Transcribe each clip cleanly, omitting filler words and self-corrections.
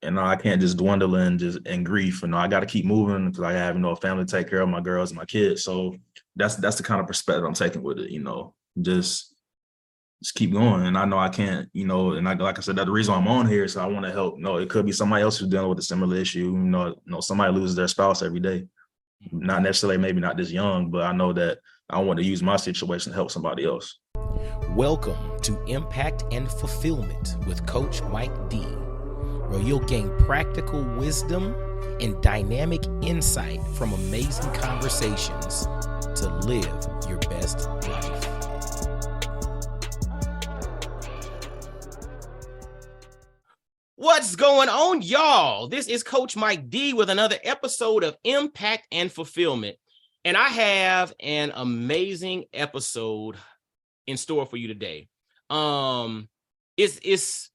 And I can't just dwindle in grief. I got to keep moving because I have, a family to take care of, my girls and my kids. So that's the kind of perspective I'm taking with it, just keep going. And I know I can't, and like I said, that's the reason I'm on here. So I want to help. It could be somebody else who's dealing with a similar issue. Somebody loses their spouse every day. Not necessarily, maybe not this young, but I know that I want to use my situation to help somebody else. Welcome to Impact and Fulfillment with Coach Mike D, where you'll gain practical wisdom and dynamic insight from amazing conversations to live your best life. What's going on, y'all? This is Coach Mike D with another episode of Impact and Fulfillment. And I have an amazing episode in store for you today. It's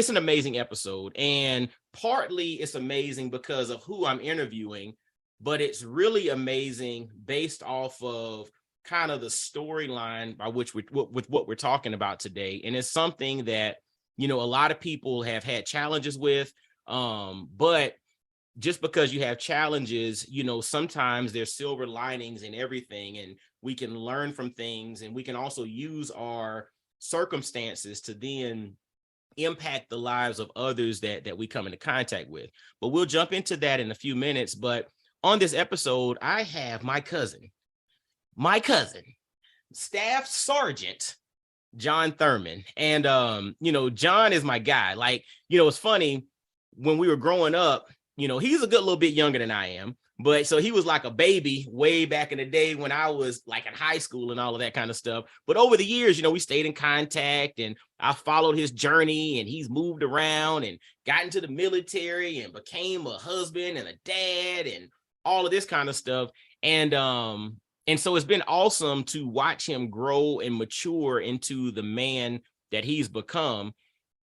an amazing episode, and partly it's amazing because of who I'm interviewing, but it's really amazing based off of kind of the storyline by which with what we're talking about today. And it's something that, a lot of people have had challenges with, but just because you have challenges, sometimes there's silver linings in everything, and we can learn from things, and we can also use our circumstances to then impact the lives of others that we come into contact with. But we'll jump into that in a few minutes. But on this episode, I have my cousin, Staff Sergeant John Thurmond. And, John is my guy. Like, it's funny, when we were growing up, he's a good little bit younger than I am. But so he was like a baby way back in the day when I was like in high school and all of that kind of stuff. But over the years, we stayed in contact, and I followed his journey, and he's moved around and got into the military and became a husband and a dad and all of this kind of stuff. And so it's been awesome to watch him grow and mature into the man that he's become.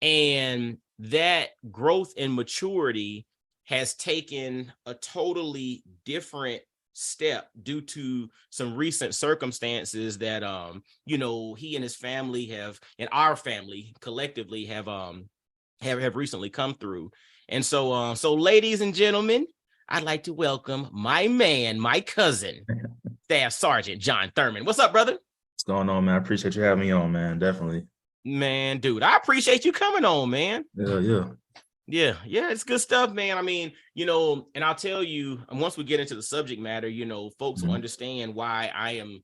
And that growth and maturity has taken a totally different step due to some recent circumstances that, he and his family and our family collectively have recently come through. And so, ladies and gentlemen, I'd like to welcome my man, my cousin, Staff Sergeant John Thurmond. What's up, brother? What's going on, man? I appreciate you having me on, man. Definitely. Man, dude, I appreciate you coming on, man. Yeah, it's good stuff, man. I mean, and I'll tell you, once we get into the subject matter, folks will understand why I am,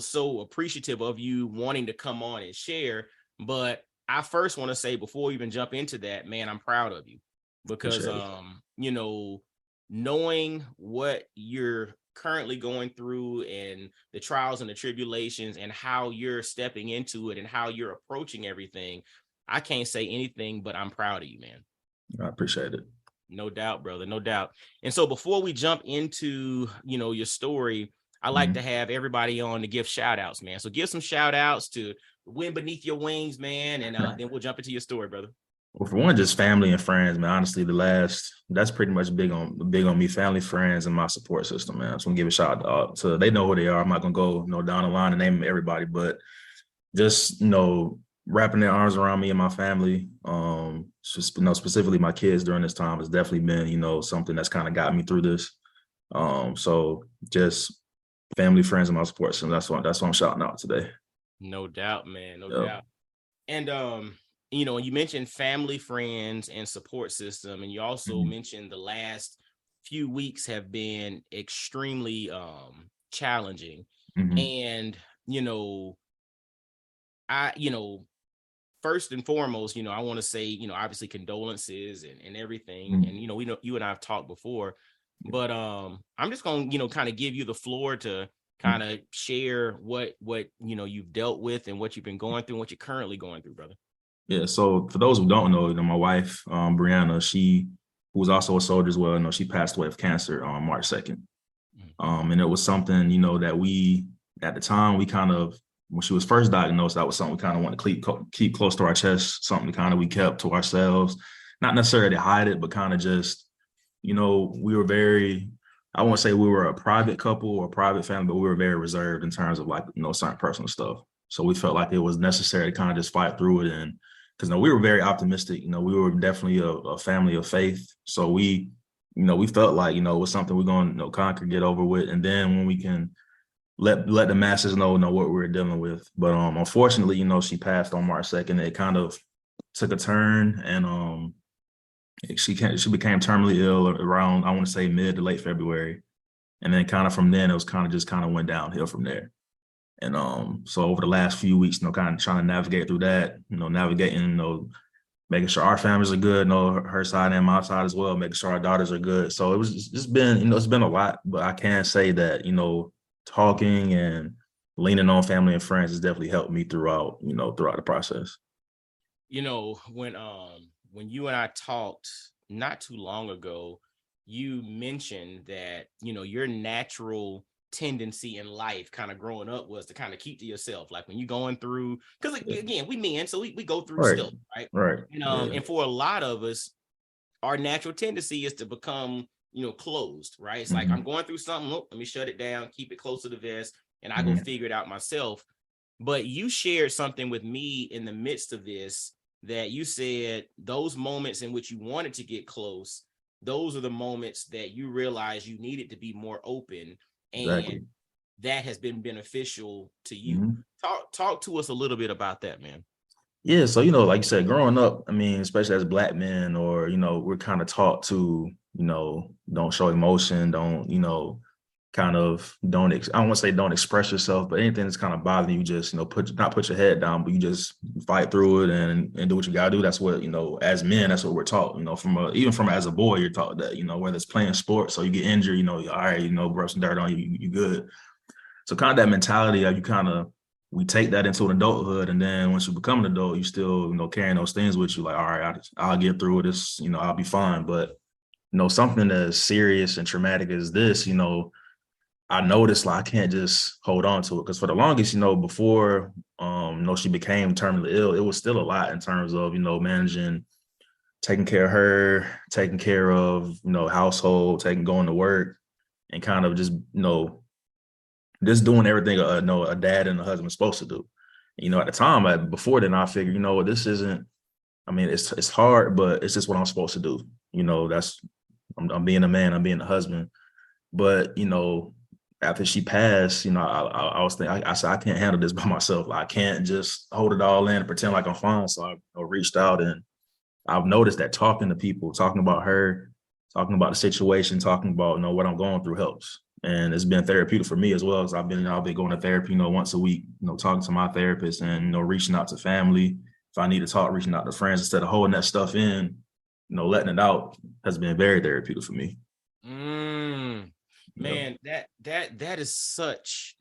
so appreciative of you wanting to come on and share. But I first want to say, before we even jump into that, man, I'm proud of you because, knowing what you're currently going through and the trials and the tribulations and how you're stepping into it and how you're approaching everything, I can't say anything, but I'm proud of you, man. I appreciate it. No doubt, brother. No doubt. And so before we jump into, your story, I like to have everybody on to give shout outs, man. So give some shout outs to Wind Beneath Your Wings, man. And then we'll jump into your story, brother. Well, for one, just family and friends, man. Honestly, that's pretty much big on me. Family, friends, and my support system, man. So I'm gonna give a shout out to they know who they are. I'm not gonna go down the line and name everybody, but just wrapping their arms around me and my family, just specifically my kids during this time has definitely been something that's kind of got me through this. So just family, friends, and my support system. That's what I'm shouting out today. No doubt, man. No doubt. And you mentioned family, friends, and support system, and you also mentioned the last few weeks have been extremely challenging. And first and foremost, I want to say, obviously condolences and everything. And we know you and I have talked before, but I'm just going to kind of give you the floor to kind of share what you've dealt with and what you've been going through and what you're currently going through, brother. Yeah, so for those who don't know, my wife, Brianna, she who was also a soldier as well, she passed away of cancer on March 2nd. And it was something, that we, at the time, we kind of, when she was first diagnosed, that was something we kind of want to keep close to our chest, something we kept to ourselves, not necessarily to hide it, but kind of just, we were very, I won't say we were a private couple or a private family, but we were very reserved in terms of certain personal stuff. So we felt like it was necessary to kind of just fight through it and because we were very optimistic. We were definitely a family of faith. So we felt like, it was something we're going to conquer, get over with. And then when we can let the masses know what we were dealing with. But unfortunately, she passed on March 2nd. It kind of took a turn, and she became terminally ill around, I want to say, mid to late February. And then kind of from then, it was kind of went downhill from there. And so over the last few weeks, kind of trying to navigate through that, navigating, making sure our families are good, her side and my side as well, making sure our daughters are good. So it was just been, it's been a lot, but I can say that, talking and leaning on family and friends has definitely helped me throughout the process. When you and I talked not too long ago, you mentioned that, your natural tendency in life kind of growing up was to kind of keep to yourself. Like when you're going through, because again, we men, so we go through Right. stuff, right? Right. And for a lot of us, our natural tendency is to become, closed, right? It's like, I'm going through something, let me shut it down, keep it close to the vest, and I go figure it out myself. But you shared something with me in the midst of this, that you said those moments in which you wanted to get close, those are the moments that you realize you needed to be more open, Exactly. and that has been beneficial to you. Talk to us a little bit about that, man. Yeah, so like you said, growing up, I mean, especially as Black men, or we're kind of taught to, don't show emotion, don't, kind of don't. I don't want to say don't express yourself, but anything that's kind of bothering you, just not put your head down, but you just fight through it and do what you gotta do. That's what as men, that's what we're taught. Even from as a boy, you're taught that whether it's playing sports, so you get injured, all right, brush some dirt on you, you good. So kind of that mentality of we take that into an adulthood, and then once you become an adult, you still carrying those things with you. Like, all right, I'll get through this. I'll be fine. But something as serious and traumatic as this, I noticed like I can't just hold on to it, because for the longest, before she became terminally ill, it was still a lot in terms of managing, taking care of her, taking care of household, going to work, and kind of just doing everything a dad and a husband is supposed to do. At the time, before then, I figured, this isn't. I mean, it's hard, but it's just what I'm supposed to do. That's I'm being a man, I'm being a husband. But after she passed, I was thinking, I said, I can't handle this by myself. Like, I can't just hold it all in and pretend like I'm fine. So I reached out, and I've noticed that talking to people, talking about her, talking about the situation, talking about what I'm going through helps. And it's been therapeutic for me as well. As I've been going to therapy, once a week, talking to my therapist, and reaching out to family. If I need to talk, reaching out to friends instead of holding that stuff in, letting it out has been very therapeutic for me. Man, that is such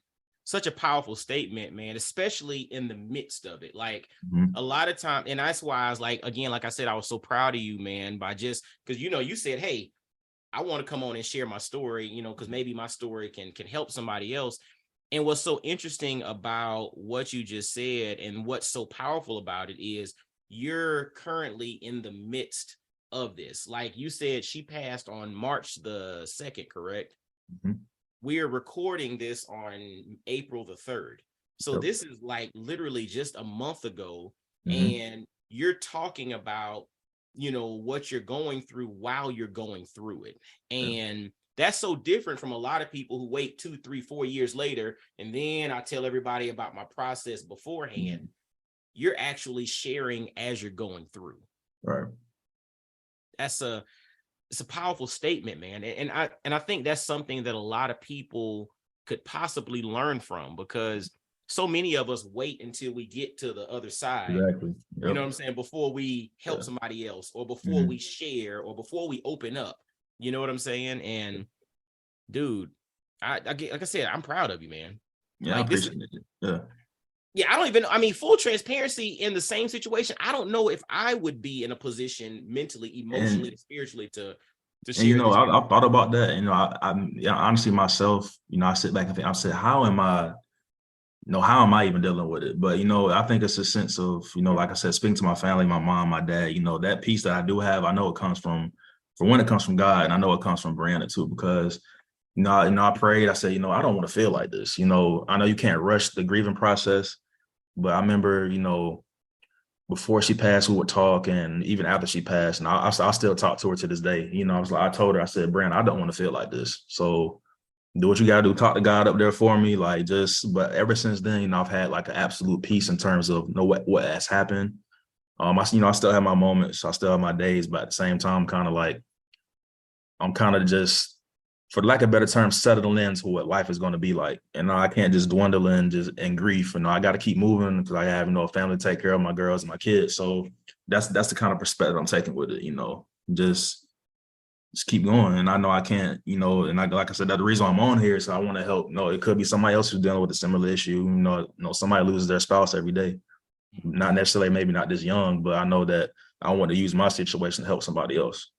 a powerful statement, man, especially in the midst of it. Like a lot of time, and that's why I was like, again, like I said, I was so proud of you, man, by just because you said, hey, I want to come on and share my story, because maybe my story can help somebody else. And what's so interesting about what you just said, and what's so powerful about it, is you're currently in the midst of this. Like you said, she passed on March the 2nd, correct? We are recording this on April the 3rd. So this is like literally just a month ago. And you're talking about, what you're going through while you're going through it. And that's so different from a lot of people who wait 2, 3, 4 years later. And then I tell everybody about my process beforehand. You're actually sharing as you're going through. Right. It's a powerful statement, man. And I think that's something that a lot of people could possibly learn from, because so many of us wait until we get to the other side. Exactly. Yep. You know what I'm saying? Before we help somebody else, or before we share, or before we open up. You know what I'm saying? And dude, I like I said, I'm proud of you, man. Yeah, like, I appreciate it. Yeah, I don't even, I mean, full transparency, in the same situation, I don't know if I would be in a position mentally, emotionally, and spiritually to share. And I thought about that. Honestly, myself, I sit back and think, I said, how am I even dealing with it? But I think it's a sense of, like I said, speaking to my family, my mom, my dad, that peace that I do have, I know it comes from, for one, it comes from God, and I know it comes from Brianna too, because I prayed. I said, I don't want to feel like this. I know you can't rush the grieving process, but I remember, before she passed, we would talk, and even after she passed, and I still talk to her to this day. You know, I told her, I said, Brand, I don't want to feel like this. So do what you gotta do, talk to God up there for me. Like but ever since then, you know, I've had like an absolute peace in terms of what has happened. I still have my moments, I still have my days, but at the same time, I'm kind of just, for lack of a better term, settling into what life is going to be like. And I can't just dwindle in grief. And I got to keep moving because I have, a family to take care of, my girls and my kids. So that's the kind of perspective I'm taking with it, just keep going. And I know I can't, and like I said, that's the reason I'm on here. So I want to help. It could be somebody else who's dealing with a similar issue. Somebody loses their spouse every day. Not necessarily, maybe not this young, but I know that I want to use my situation to help somebody else,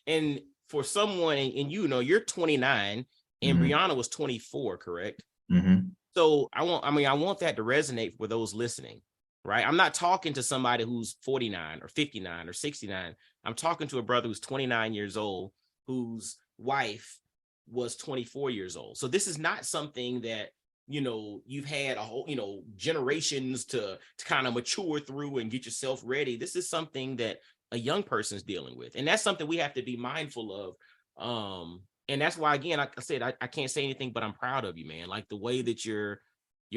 And for someone, and you're 29 and Brianna was 24, correct? Mm-hmm. So I want that to resonate for those listening, right? I'm not talking to somebody who's 49 or 59 or 69. I'm talking to a brother who's 29 years old, whose wife was 24 years old. So this is not something that, you've had a whole, generations to kind of mature through and get yourself ready. This is something that a young person's dealing with. And that's something we have to be mindful of. And that's why, again, like I said, I can't say anything, but I'm proud of you, man. Like the way that you're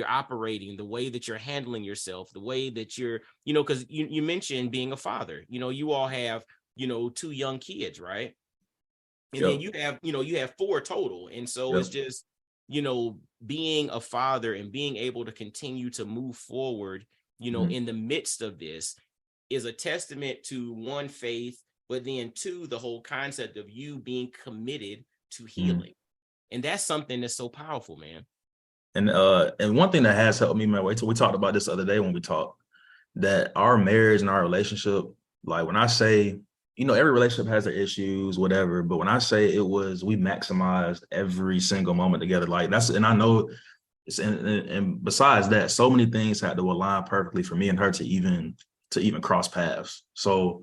operating, the way that you're handling yourself, the way that you're, because you mentioned being a father. You all have, 2 young kids, right? And Yep. then you have 4 total. And so It's just, being a father and being able to continue to move forward, in the midst of this is a testament to, one, faith, but then 2, the whole concept of you being committed to healing. And that's something that's so powerful, man. And one thing that has helped me, man, we talked about this the other day when we talked, that our marriage and our relationship, like when I say, every relationship has their issues, whatever, but when I say we maximized every single moment together, like and I know and besides that, so many things had to align perfectly for me and her to even cross paths. So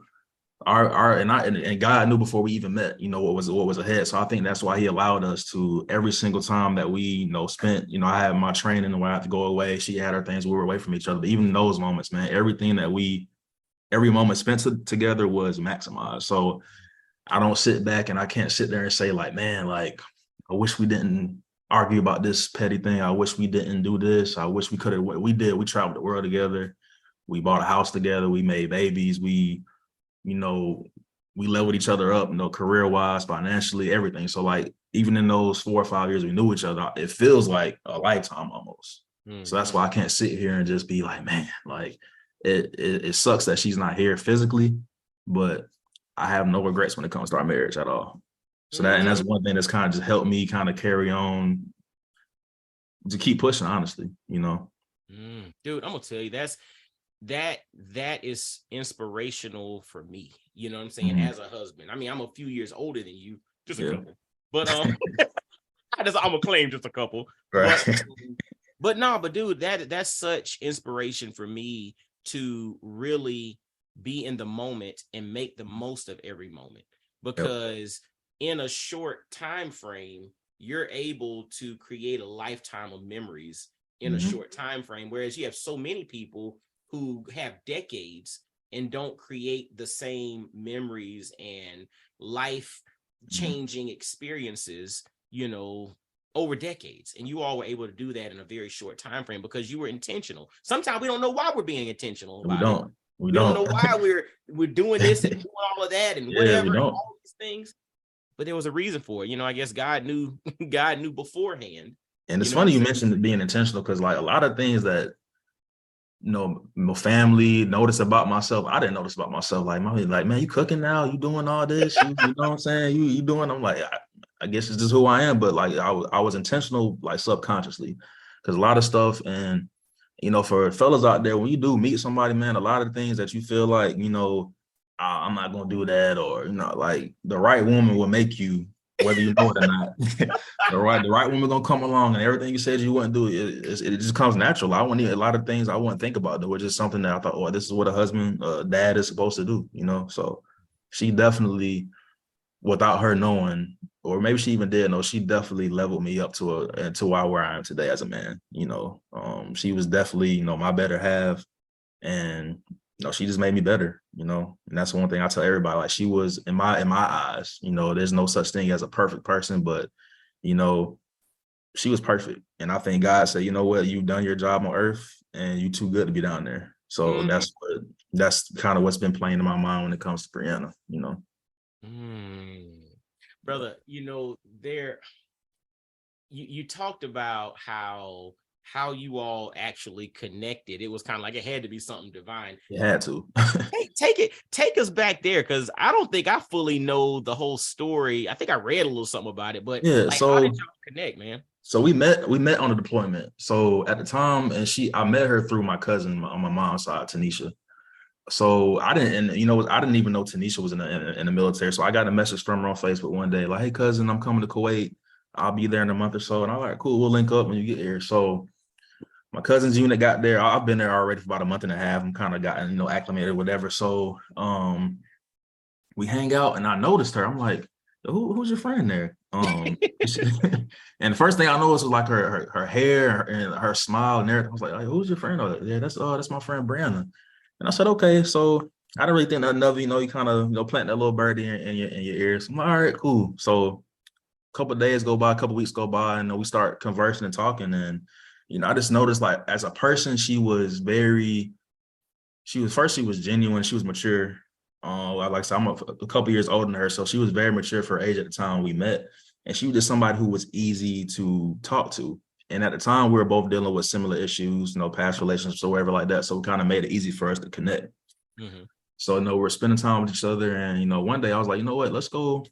and God knew before we even met, what was ahead. So I think that's why he allowed us to, every single time that we, spent, I had my training and I had to go away. She had her things, we were away from each other. But even those moments, man, every moment spent together was maximized. So I don't sit back and I can't sit there and say like, man, like, I wish we didn't argue about this petty thing. I wish we didn't do this. I wish we could have. We did. We traveled the world together. We bought a house together. We made babies. We leveled each other up, career-wise, financially, everything. So like, even in those 4 or 5 years we knew each other, it feels like a lifetime almost. So that's why I can't sit here and just be like, man, like it sucks that she's not here physically, but I have no regrets when it comes to our marriage at all. So and that's one thing that's kind of just helped me kind of carry on to keep pushing, honestly, Dude, I'm gonna tell you, that is inspirational for me. You know what I'm saying? As a husband. I mean, I'm a few years older than you, just a couple. But I'm gonna claim just a couple. Right. But dude, that's such inspiration for me to really be in the moment and make the most of every moment, because in a short time frame, you're able to create a lifetime of memories in a short time frame, whereas you have so many people who have decades and don't create the same memories and life changing experiences, over decades. And you all were able to do that in a very short time frame because you were intentional. Sometimes we don't know why we're being intentional about it. We don't know why we're doing this and doing all of that and whatever, and all these things. But there was a reason for it. I guess God knew beforehand. And it's funny you mentioned being intentional, because like a lot of things that my family noticed about myself, I didn't notice about myself. Like, man, you cooking now? You doing all this? You know what I'm saying? You doing? I'm like, I guess it's just who I am. But like, I was intentional, like subconsciously, because a lot of stuff. And for fellas out there, when you do meet somebody, man, a lot of things that you feel like, I'm not gonna do that, or like the right woman will make you, whether you know it or not. the right woman gonna come along, and everything you said you wouldn't do, it just comes natural. I wouldn't even, a lot of things I wouldn't think about. There was just something that I thought, oh, this is what a husband, dad is supposed to do. So she definitely, without her knowing, or maybe she even did know, she definitely leveled me up to where I am today as a man. She was definitely, my better half. And she just made me better, and that's one thing I tell everybody. Like, she was in my eyes, there's no such thing as a perfect person, but you know, she was perfect. And I think God said, you know what, you've done your job on earth and you too good to be down there. So Mm, that's kind of what's been playing in my mind when it comes to Brianna. mm. Brother, there you talked about how you all actually connected. It was kind of like it had to be something divine. You had to. Take us back there, because I don't think I fully know the whole story. I think I read a little something about it, but Yeah, like, how did so y'all connect, man? so we met on a deployment. So at the time, and I met her through my cousin on my mom's side, Tanisha. So I didn't, and I didn't even know Tanisha was in the military. So I got a message from her on Facebook one day, like, "Hey cousin, I'm coming to Kuwait. I'll be there in a month or so." And I'm like, "Cool, we'll link up when you get here." So my cousin's unit got there. I've been there already for about a month and a half. I'm kind of gotten, acclimated, whatever. So we hang out, and I noticed her. I'm like, who's your friend there? And the first thing I noticed was like her hair and her smile and everything. I was like, who's your friend? Oh, yeah, that's my friend Brianna. And I said, okay. So I didn't really think nothing of it. You kind of plant that little birdie in your ears. I'm like, all right, cool. So a couple of days go by, a couple of weeks go by, and we start conversing and talking. And I just noticed, like, as a person, she was she was genuine, she was mature. Like I said, I'm a couple years older than her, so she was very mature for her age at the time we met, and she was just somebody who was easy to talk to. And at the time, we were both dealing with similar issues, past relationships or whatever like that. So it kind of made it easy for us to connect. Mm-hmm. So we're spending time with each other, and one day I was like, you know what, let's go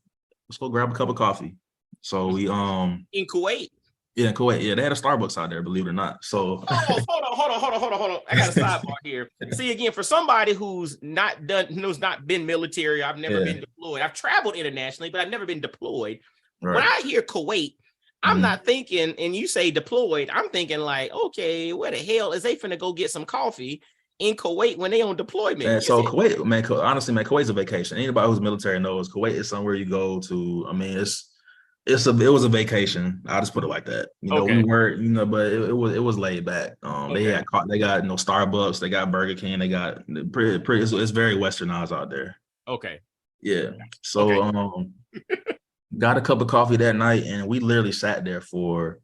grab a cup of coffee. So we In Kuwait. yeah, in Kuwait, yeah, they had a Starbucks out there, believe it or not. So Oh, hold on. I got a sidebar here. See, again, for somebody who's not been military, I've never yeah, been deployed. I've traveled internationally, but I've never been deployed. When right. I hear Kuwait, I'm Mhm. not thinking, and you say deployed, I'm thinking like, okay, where the hell is they finna go get some coffee in Kuwait when they on deployment? And You so said, Kuwait, man, honestly, man, Kuwait's a vacation. Anybody who's military knows Kuwait is somewhere you go to. I mean, it was a vacation. I'll just put it like that. We okay, were, but it was laid back. okay, They got Starbucks, they got Burger King, they got pretty. It's very westernized out there. okay, Yeah. So okay. got a cup of coffee that night, and we literally sat there for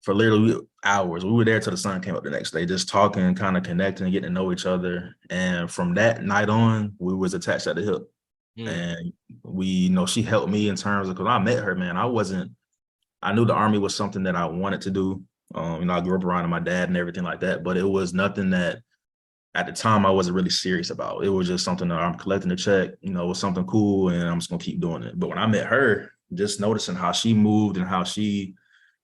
literally hours. We were there till the sun came up the next day, just talking, kind of connecting, getting to know each other. And from that night on, we was attached at the hip. Mm, And she helped me in terms of, because I met her, man. I knew the Army was something that I wanted to do. I grew up around my dad and everything like that, but it was nothing that at the time I wasn't really serious about. It was just something that I'm collecting a check, it was something cool, and I'm just gonna keep doing it. But when I met her, just noticing how she moved and how she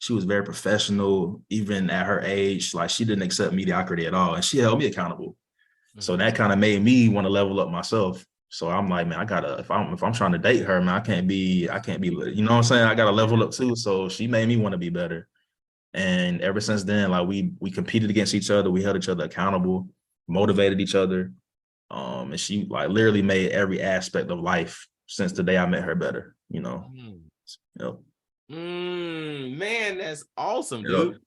was very professional, even at her age. Like, she didn't accept mediocrity at all, and she held me accountable. So mhm. that kind of made me want to level up myself. So I'm like, man, I gotta, if I'm trying to date her, man, I can't be, you know what I'm saying? I gotta level up too. So she made me want to be better. And ever since then, like, we competed against each other, we held each other accountable, motivated each other. And she, like, literally made every aspect of life since the day I met her better. Mm. Yep. Man, that's awesome, Yep. dude.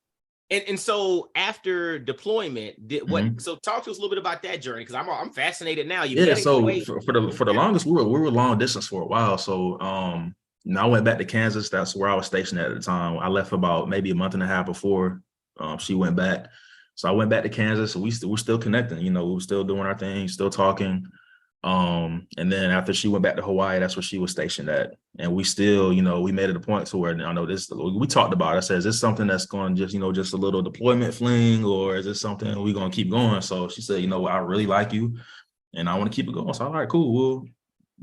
And so after deployment, Mhm. so talk to us a little bit about that journey, because I'm fascinated now. You Yeah, met in so Kuwait. for the Yeah. longest, we were long distance for a while. So I went back to Kansas. That's where I was stationed at the time. I left about maybe a month and a half before she went back. So I went back to Kansas. So we're still connecting. We were still doing our thing, still talking. And then after she went back to Hawaii, that's where she was stationed at. And we still, we made it a point to where, I know this, we talked about it. I said, is this something that's going to just, just a little deployment fling, or is this something we're going to keep going? So she said, I really like you and I want to keep it going. So, all right, cool. We'll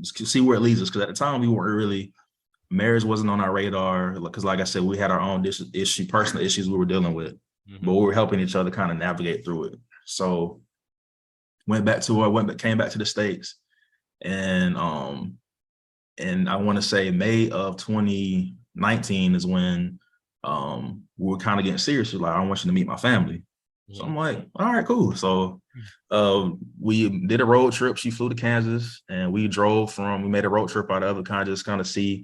just see where it leads us. Because at the time, we weren't really, marriage wasn't on our radar. Because, like I said, we had our own personal issues we were dealing with, but Mhm. we were helping each other kind of navigate through it. So, came back to the States, and I want to say May of 2019 is when we were kind of getting serious. Like, I want you to meet my family. So Mhm. I'm like, all right, cool. So we did a road trip. She flew to Kansas, and we made a road trip out of it, kind of see.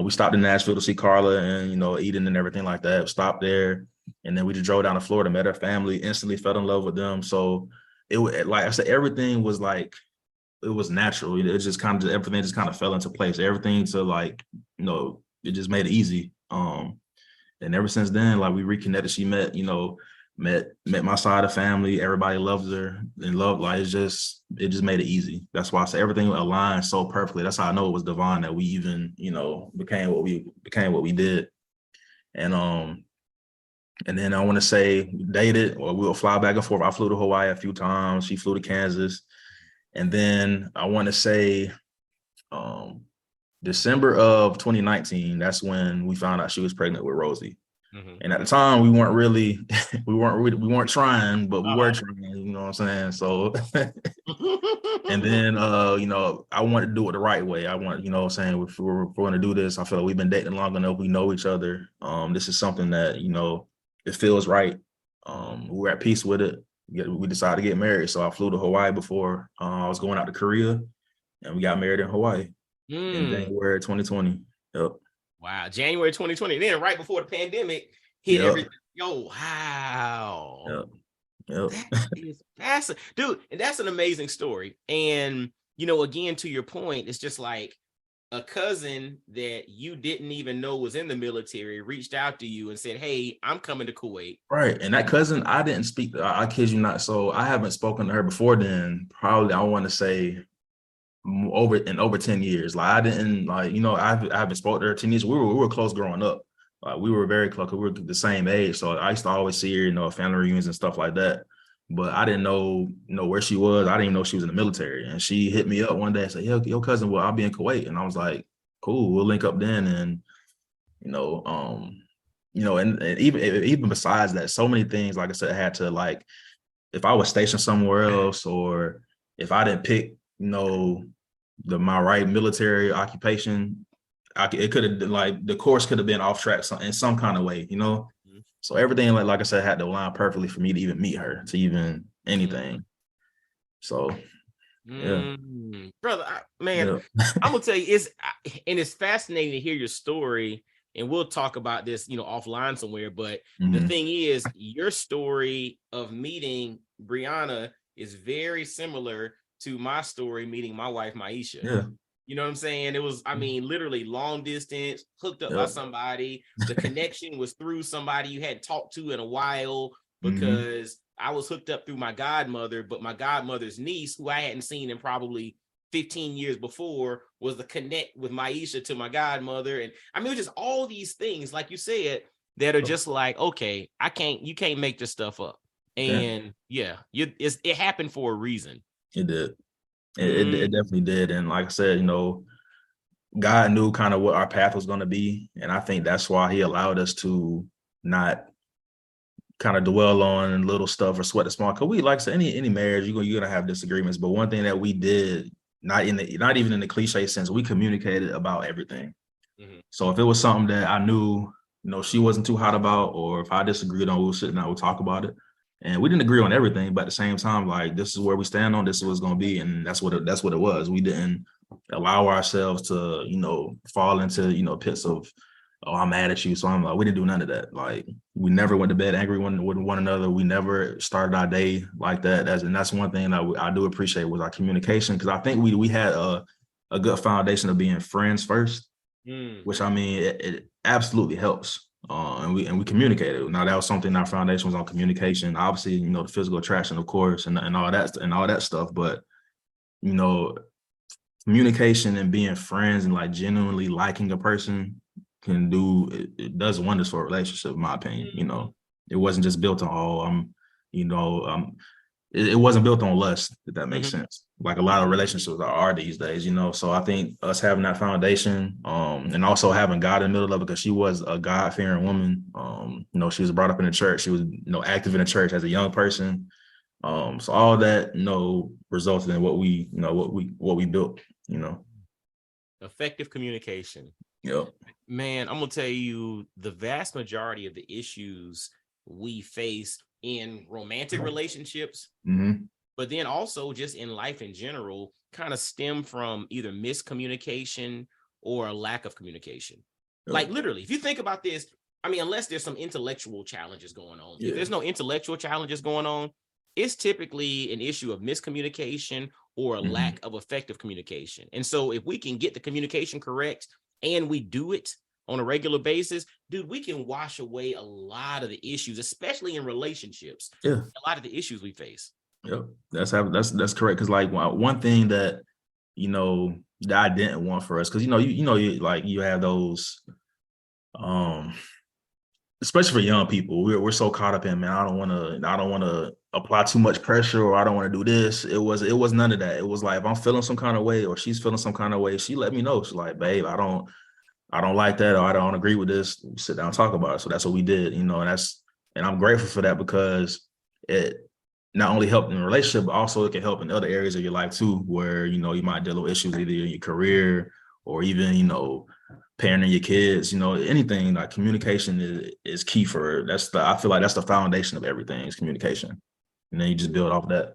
We stopped in Nashville to see Carla and, Eden and everything like that. Stopped there. And then we just drove down to Florida, met her family, instantly fell in love with them. So like I said, everything was like, it was natural. It just kind of, everything just kind of fell into place. Everything to like, it just made it easy. And ever since then, like we reconnected. She met, met my side of the family. Everybody loves her and love. Like it just made it easy. That's why I say everything aligned so perfectly. That's how I know it was divine that we even, became what we did. And then I want to say we dated, or we'll fly back and forth. I flew to Hawaii a few times. She flew to Kansas. And then I want to say um, December of 2019, that's when we found out she was pregnant with Rosie. Mm-hmm. And at the time, we weren't really, we weren't trying, but we were trying, you know what I'm saying? So, and then, I wanted to do it the right way. I want, you know what I'm saying? If we're going to do this, I feel like we've been dating long enough. We know each other. This is something that, it feels right. We're at peace with it. We decided to get married. So I flew to Hawaii before I was going out to Korea, and we got married in Hawaii in January 2020. Yep. Wow, January 2020. Then right before the pandemic hit everything. Yo, wow. Yep. That is fascinating. Dude, and that's an amazing story. And, again, to your point, it's just like a cousin that you didn't even know was in the military reached out to you and said, hey, I'm coming to Kuwait. Right. And that cousin, I didn't speak to, I kid you not. So I haven't spoken to her before then. Probably, I want to say over 10 years. Like I didn't like, I haven't spoken to her 10 years. We were close growing up. Like we were very close. We were the same age. So I used to always see her, family reunions and stuff like that. But I didn't know, where she was. I didn't even know she was in the military. And she hit me up one day and said, "Yo, your cousin, well, I'll be in Kuwait." And I was like, "Cool, we'll link up then." And and even besides that, so many things, like I said, I had to, like, if I was stationed somewhere else, or if I didn't pick, my right military occupation, it could have, like, the course could have been off track in some kind of way, Mm-hmm. So everything, like I said, had to align perfectly for me to even meet her, to even anything. Mm-hmm. So, yeah. Brother, I'm gonna tell you, it's fascinating to hear your story, and we'll talk about this, offline somewhere. But the thing is, your story of meeting Brianna is very similar to my story meeting my wife, Maisha. Yeah. You know what I'm saying? It was, literally long distance, hooked up by somebody. The connection was through somebody you hadn't talked to in a while, because I was hooked up through my godmother, but my godmother's niece, who I hadn't seen in probably 15 years before, was the connect with Maisha to my godmother. And it was just all these things, like you said, that are just like, okay, you can't make this stuff up. And it happened for a reason. It did. It definitely did. And like I said, God knew kind of what our path was going to be. And I think that's why he allowed us to not kind of dwell on little stuff or sweat the small. Because we, like I said, any marriage, you're going to have disagreements. But one thing that we did, not even in the cliche sense, we communicated about everything. Mm-hmm. So if it was something that I knew, she wasn't too hot about, or if I disagreed on, we would sit down, we'll talk about it. And we didn't agree on everything, but at the same time, like, this is where we stand on, this is what it's going to be. And that's what it was. We didn't allow ourselves to, fall into, pits of, oh, I'm mad at you. So I'm like, we didn't do none of that. Like, we never went to bed angry with one another. We never started our day like that. That's one thing that I do appreciate, was our communication. Cause I think we had a good foundation of being friends first, which it absolutely helps. And we communicated. Now, that was something, our foundation was on communication. Obviously, the physical attraction, of course, and all that stuff. But, communication and being friends and like genuinely liking a person it does wonders for a relationship, in my opinion. It wasn't just built on, it wasn't built on lust, if that makes sense. Like a lot of relationships are these days, So I think us having that foundation, and also having God in the middle of it, because she was a God-fearing woman. She was brought up in the church. She was, active in the church as a young person. So all that, resulted in what we built, Effective communication. Yep. Man, I'm gonna tell you, the vast majority of the issues we face in romantic relationships, but then also just in life in general, kind of stem from either miscommunication or a lack of communication. Yep. Like, literally, if you think about this, unless there's some intellectual challenges going on, if there's no intellectual challenges going on, it's typically an issue of miscommunication or a lack of effective communication. And so if we can get the communication correct and we do it on a regular basis, dude, we can wash away a lot of the issues, especially in relationships. Yeah. A lot of the issues we face. Yep. That's correct. Cause like one thing that, that I didn't want for us, cause you have those, especially for young people, we're so caught up in, man, I don't want to apply too much pressure, or I don't want to do this. It was none of that. It was like, if I'm feeling some kind of way or she's feeling some kind of way, she let me know. She's like, babe, I don't like that, or I don't agree with this. We sit down and talk about it. So that's what we did, and I'm grateful for that, because it not only helped in a relationship, but also it can help in other areas of your life too, where, you might deal with issues either in your career or even, parenting your kids, anything. Like, communication is key for it. I feel like that's the foundation of everything, is communication. And then you just build off that.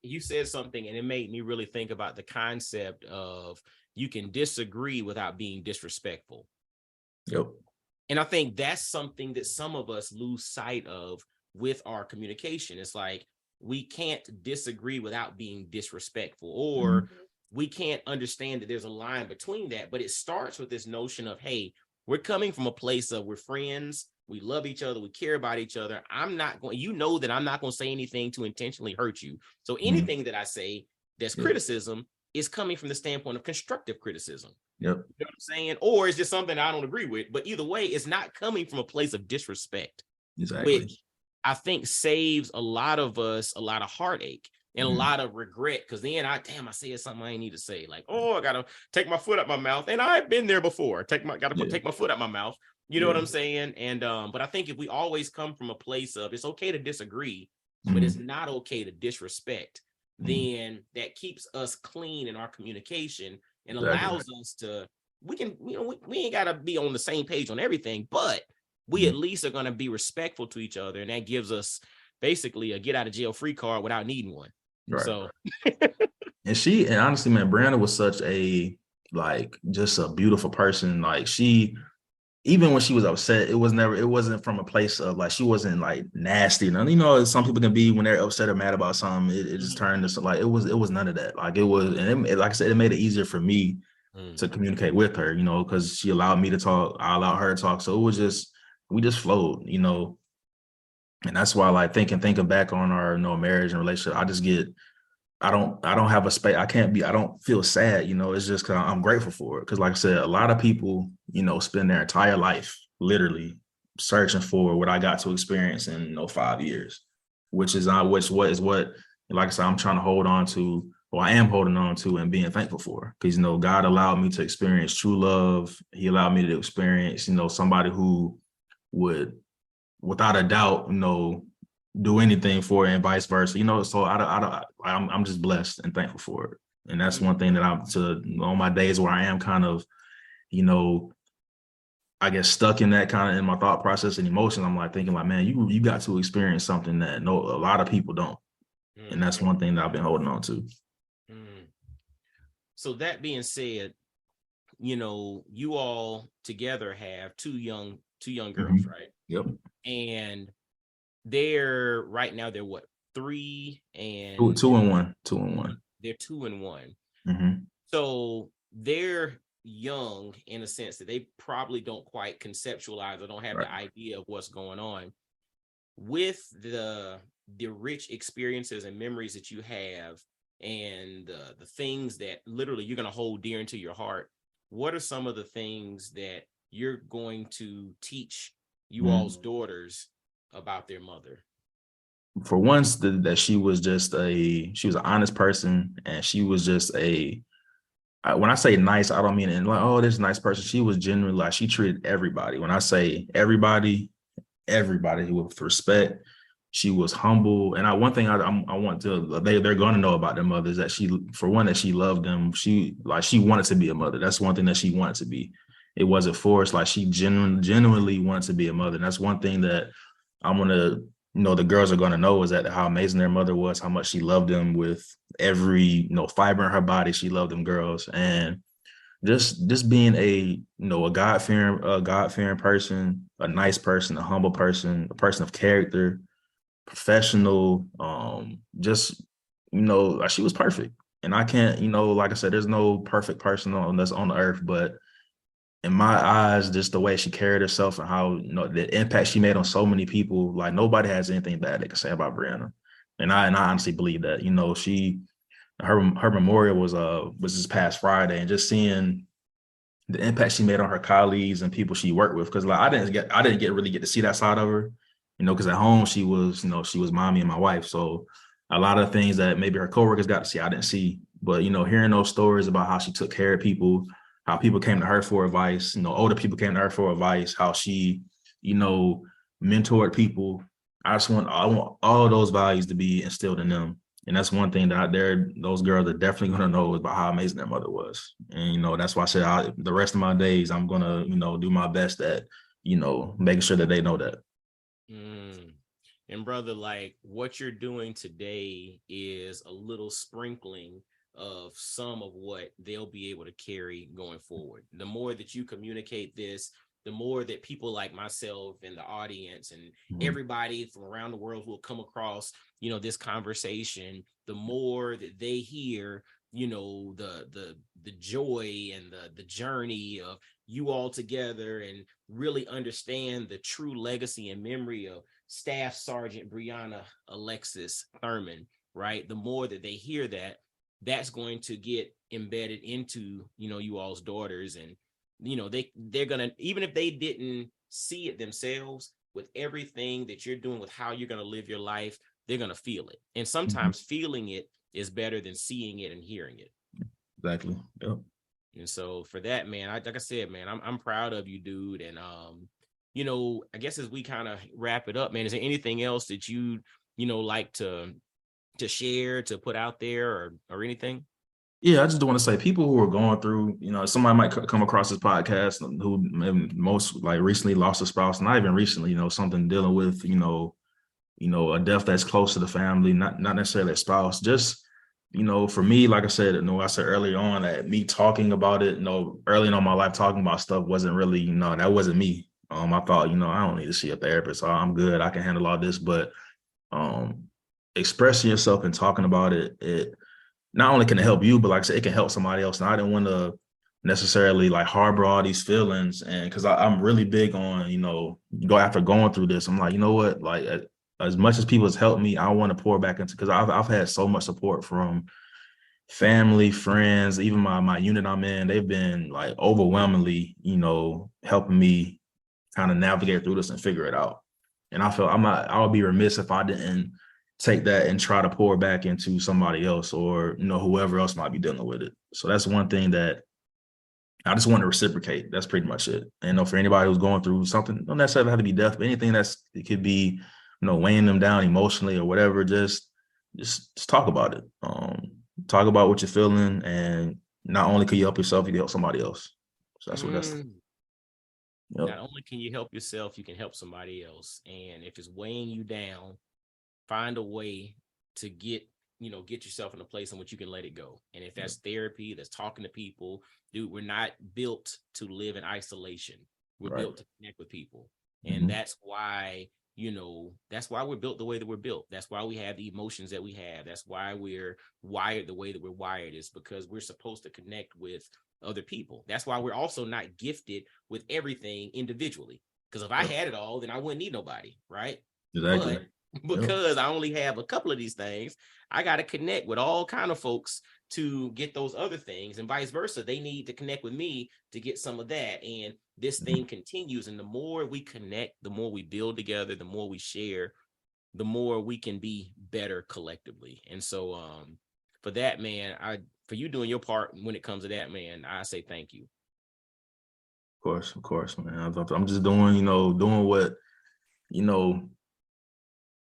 You said something and it made me really think about the concept of you can disagree without being disrespectful. Yep. And I think that's something that some of us lose sight of with our communication. It's like, we can't disagree without being disrespectful, or we can't understand that there's a line between that. But it starts with this notion of, hey, we're coming from a place of, we're friends, we love each other, we care about each other. I'm not going to say anything to intentionally hurt you. So anything that I say that's criticism is coming from the standpoint of constructive criticism. Yep. You know what I'm saying? Or it's just something I don't agree with. But either way, it's not coming from a place of disrespect. Exactly. Which I think saves a lot of us a lot of heartache and a lot of regret, because then I said something I ain't need to say. Like, oh, I gotta take my foot out my mouth, and I've been there before. Take my foot out my mouth. You know what I'm saying? And but I think if we always come from a place of, it's okay to disagree, but it's not okay to disrespect, then that keeps us clean in our communication and allows us to, we ain't gotta be on the same page on everything, but we at least are going to be respectful to each other. And that gives us basically a get out of jail free card without needing one. Right. So. and honestly, man, Brianna was such just a beautiful person. Like, even when she was upset, it wasn't from a place of like, she wasn't like nasty. And some people can be, when they're upset or mad about something, it just turned to like, it was none of that. Like, it was, and like I said, it made it easier for me to communicate with her, because she allowed me to talk, I allowed her to talk. So it was just, we just flowed, and that's why, like, thinking back on our marriage and relationship, I don't have a space. I don't feel sad, it's just because I'm grateful for it. Because like I said, a lot of people, spend their entire life literally searching for what I got to experience in 5 years, which is what like I said, I'm trying to hold on to, or I am holding on to, and being thankful for. Because God allowed me to experience true love. He allowed me to experience somebody who would, without a doubt, do anything for it, and vice versa. So I'm just blessed and thankful for it. And that's one thing that on my days where I am kind of, I guess, stuck in that kind of, in my thought process and emotions, I'm like thinking like, man, you got to experience something that a lot of people don't. And that's one thing that I've been holding on to. So that being said, you all together have two young girls, right? Yep. And they're what, 3 and 2 and 1. They're 2 and 1. So they're young in a sense that they probably don't quite conceptualize or don't have the idea of what's going on. With the rich experiences and memories that you have, and the things that literally you're going to hold dear into your heart, what are some of the things that you're going to teach you all's daughters about their mother? For once, that she was an honest person, and she was just when I say nice, I don't mean it like, oh, this is a nice person. She was genuinely, like, she treated everybody. When I say everybody with respect. She was humble. And one thing I want to, they're going to know about their mother is that she loved them. She wanted to be a mother. That's one thing that she wanted to be. It wasn't forced. Like, she genuinely wanted to be a mother. And that's one thing that I'm going to, the girls are going to know, is that how amazing their mother was, how much she loved them with every, fiber in her body. She loved them girls. And just being a God-fearing person, a nice person, a humble person, a person of character, professional, just, like she was perfect. And I can't, like I said, there's no perfect person that's on the earth, but in my eyes, just the way she carried herself and how, the impact she made on so many people, like nobody has anything bad they can say about Brianna. And I honestly believe that, her memorial was this past Friday, and just seeing the impact she made on her colleagues and people she worked with. Because like I didn't really get to see that side of her, because at home she was mommy and my wife. So a lot of things that maybe her coworkers got to see, I didn't see. But hearing those stories about how she took care of people, how people came to her for advice, older people came to her for advice, how she, mentored people. I want all of those values to be instilled in them. And that's one thing that those girls are definitely going to know about how amazing their mother was. And, that's why I said the rest of my days, I'm going to, do my best at, making sure that they know that. Mm. And brother, like what you're doing today is a little sprinkling of some of what they'll be able to carry going forward. The more that you communicate this, the more that people like myself and the audience and everybody from around the world who will come across, this conversation, the more that they hear, the joy and the journey of you all together, and really understand the true legacy and memory of Staff Sergeant Brianna Alexis Thurmond, right? The more that they hear that, that's going to get embedded into, you all's daughters. And, they're going to, even if they didn't see it themselves, with everything that you're doing, with how you're going to live your life, they're going to feel it. And sometimes feeling it is better than seeing it and hearing it. Exactly. Yep. And so for that, man, like I said, man, I'm proud of you, dude. And, I guess as we kind of wrap it up, man, is there anything else that you like to share, to put out there, or anything? Yeah, I just want to say people who are going through, somebody might come across this podcast who most like recently lost a spouse, not even recently, something dealing with, a death that's close to the family, not necessarily a spouse. Just, for me, like I said, I said earlier on that me talking about it, early in my life, talking about stuff wasn't really, that wasn't me. I thought, I don't need to see a therapist. I'm good. I can handle all this. But expressing yourself and talking about it not only can it help you, but like I said, it can help somebody else. And I didn't want to necessarily like harbor all these feelings. And because I'm really big on, go after going through this, I'm like, you know what, like as much as people has helped me, I want to pour back into, because I've had so much support from family, friends, even my unit I'm in. They've been like overwhelmingly, helping me kind of navigate through this and figure it out. And I would be remiss if I didn't take that and try to pour back into somebody else, or, whoever else might be dealing with it. So that's one thing that I just want to reciprocate. That's pretty much it. And for anybody who's going through something, don't necessarily have to be death, but anything it could be, weighing them down emotionally or whatever, just talk about it. Talk about what you're feeling, and not only can you help yourself, you can help somebody else. So that's. Yep. Not only can you help yourself, you can help somebody else. And if it's weighing you down, find a way to get yourself in a place in which you can let it go. And if that's therapy, that's talking to people, dude, we're not built to live in isolation. We're built to connect with people. And that's why, that's why we're built the way that we're built. That's why we have the emotions that we have. That's why we're wired the way that we're wired, is because we're supposed to connect with other people. That's why we're also not gifted with everything individually. Because if I had it all, then I wouldn't need nobody, right? Exactly. But because I only have a couple of these things, I got to connect with all kind of folks to get those other things, and vice versa. They need to connect with me to get some of that. And this thing continues. And the more we connect, the more we build together, the more we share, the more we can be better collectively. And so for that, man, for you doing your part when it comes to that, man, I say thank you. Of course, man. I'm just doing what,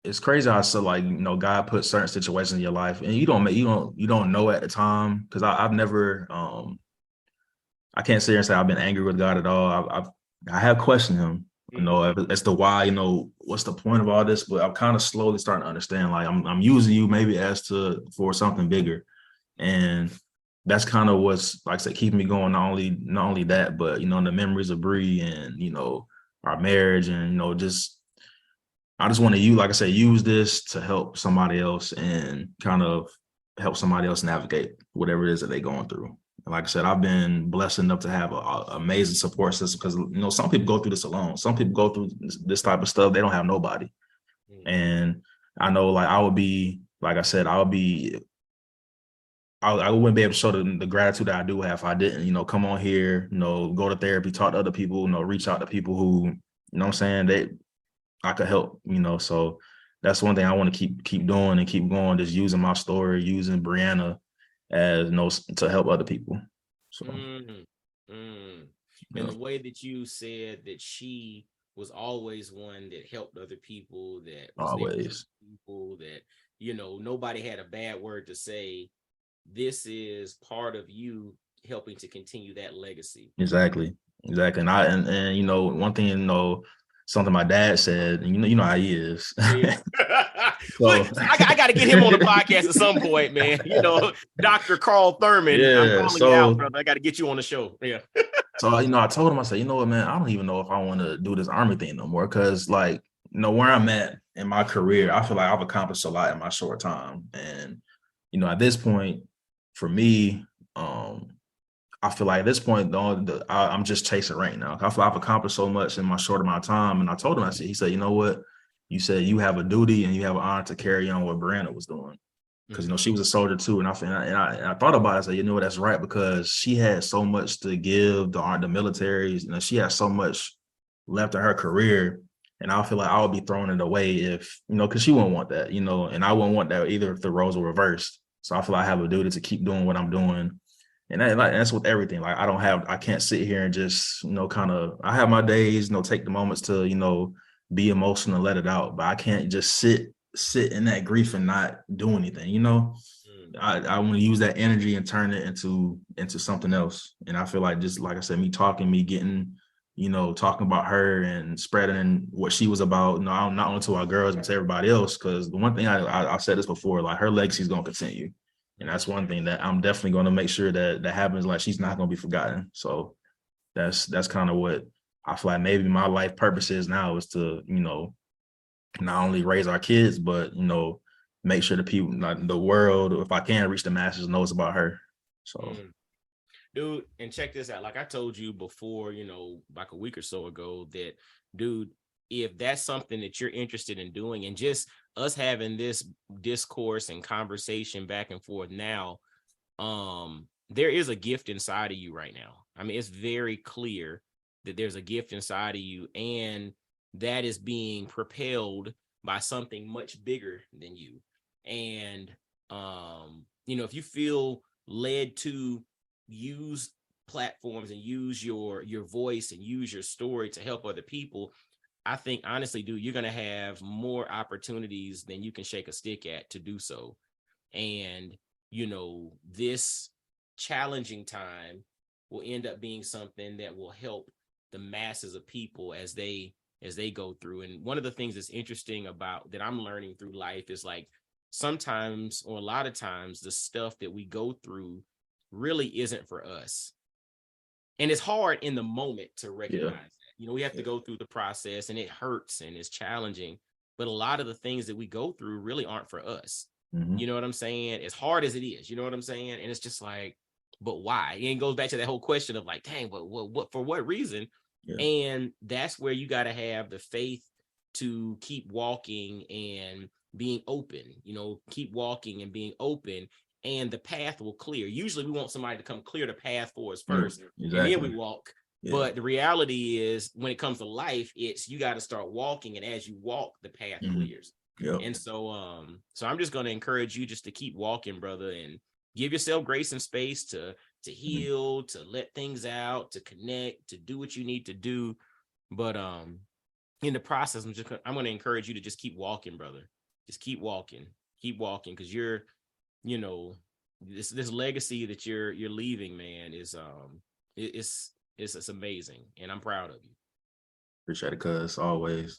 it's crazy how God put certain situations in your life, and you don't know at the time. Because I've never I can't sit here and say I've been angry with God at all. I have questioned him, as to why, what's the point of all this. But I'm kind of slowly starting to understand, like I'm using you maybe for something bigger, and that's kind of what's, like I said, keeping me going. Not only that, but the memories of Bree, and our marriage, and just I just want to use, like I said, use this to help somebody else and kind of help somebody else navigate whatever it is that they're going through. And like I said, I've been blessed enough to have an amazing support system because, you know, some people go through this alone. Some people go through this type of stuff. They don't have nobody. And I know, like, I would be, like I said, I wouldn't be able to show the gratitude that I do have if I didn't, you know, come on here, you know, go to therapy, talk to other people, you know, reach out to people who, you know what I'm saying, I could help, you know. So that's one thing I want to keep doing and keep going, just using my story, using Brianna as, you know, to help other people. So And the way that you said that she was always one that helped other people, that was there always. for people, that, you know, nobody had a bad word to say. This is part of you helping to continue that legacy. Exactly. And you know, one thing, you know, something my dad said, and you know how he is. Yeah. So Look, I got to get him on the podcast at some point, man. You know, Dr. Carl Thurmond, I'm yeah, calling you out, so brother. I got to get you on the show. Yeah. so you know, I told him, I said, you know what, man, I don't even know if I want to do this army thing no more. Cause like, you know, where I'm at in my career, I feel like I've accomplished a lot in my short time. And, you know, at this point, for me, I feel like at this point, I'm just chasing rank now. I feel like I've accomplished so much in my short amount of time. And I told him, he said, you know what? You said you have a duty and you have an honor to carry on what Brianna was doing. Because, you know, she was a soldier too. And I thought about it. I said, you know what, that's right. Because she had so much to give the militaries. You know, she had so much left in her career. And I feel like I would be throwing it away if, you know, because she wouldn't want that, you know, and I wouldn't want that either if the roles were reversed. So I feel like I have a duty to keep doing what I'm doing. And that's with everything. Like, I can't sit here and just, you know, I have my days, you know, take the moments to, you know, be emotional and let it out. But I can't just sit in that grief and not do anything, you know. I want to use that energy and turn it into something else. And I feel like, just like I said, me getting, you know, talking about her and spreading what she was about, you know, not only to our girls, but to everybody else. Because the one thing I've said this before, like, her legacy is going to continue. And that's one thing that I'm definitely going to make sure that happens. Like, she's not going to be forgotten. So that's kind of what I feel like maybe my life purpose is now, is to, you know, not only raise our kids, but, you know, make sure the people, like the world, if I can reach the masses, knows about her. So, Dude, and check this out. Like I told you before, you know, like a week or so ago, that, dude, if that's something that you're interested in doing, and just us having this discourse and conversation back and forth now, there is a gift inside of you right now. I mean, it's very clear that there's a gift inside of you, and that is being propelled by something much bigger than you. And you know, if you feel led to use platforms and use your voice and use your story to help other people, I think, honestly, dude, you're going to have more opportunities than you can shake a stick at to do so. And, you know, this challenging time will end up being something that will help the masses of people as they go through. And one of the things that's interesting about that I'm learning through life is, like, sometimes, or a lot of times, the stuff that we go through really isn't for us. And it's hard in the moment to recognize that. You know, we have to go through the process, and it hurts and it's challenging. But a lot of the things that we go through really aren't for us. You know what I'm saying? As hard as it is, you know what I'm saying? And it's just like, but why? And it goes back to that whole question of, like, dang, but what for what reason? And that's where you got to have the faith to keep walking and being open, you know, keep walking and being open, and the path will clear. Usually we want somebody to come clear the path for us first, and then we walk. But the reality is, when it comes to life, it's, you got to start walking, and as you walk, the path clears. And so so I'm just going to encourage you just to keep walking, brother, and give yourself grace and space to heal, to let things out, to connect, to do what you need to do. But in the process, I'm going to encourage you to just keep walking, brother. Just keep walking, because you're, you know, this legacy that you're leaving, man, is it's amazing, and I'm proud of you. Appreciate it, cuz. Always,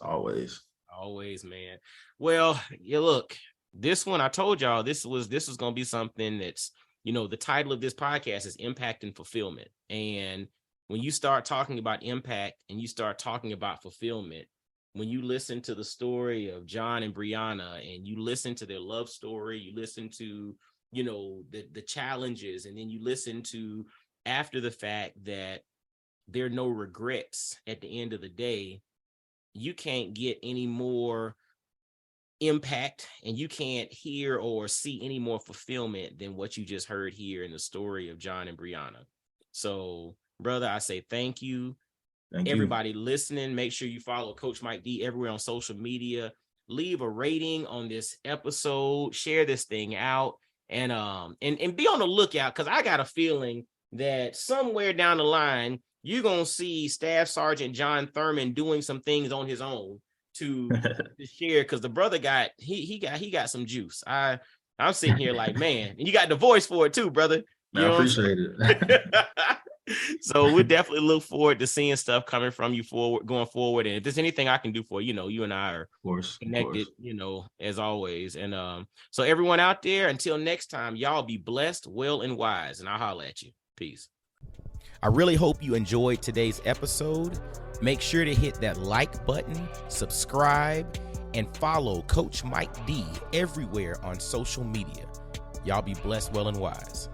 man. Well, yeah, look, this one, I told y'all this was going to be something that's, you know, the title of this podcast is Impact and Fulfillment. And when you start talking about impact and you start talking about fulfillment, when you listen to the story of John and Brianna, and you listen to their love story, you listen to, you know, the challenges, and then you listen to after the fact that there are no regrets at the end of the day, you can't get any more impact, and you can't hear or see any more fulfillment than what you just heard here in the story of John and Brianna. So, brother, I say thank you. Everybody listening, make sure you follow Coach Mike D everywhere on social media. Leave a rating on this episode, share this thing out, and be on the lookout, because I got a feeling that somewhere down the line you're gonna see Staff Sergeant John Thurmond doing some things on his own to share, because the brother got he got some juice. I'm sitting here like, man, and you got the voice for it too, brother. You I appreciate it. So we definitely look forward to seeing stuff coming from you going forward. And if there's anything I can do for you, know, you and I are connected, you know, as always. And so everyone out there, until next time, y'all be blessed, well, and wise. And I'll holler at you. Peace. I really hope you enjoyed today's episode. Make sure to hit that like button, subscribe, and follow Coach Mike D everywhere on social media. Y'all be blessed, well, and wise.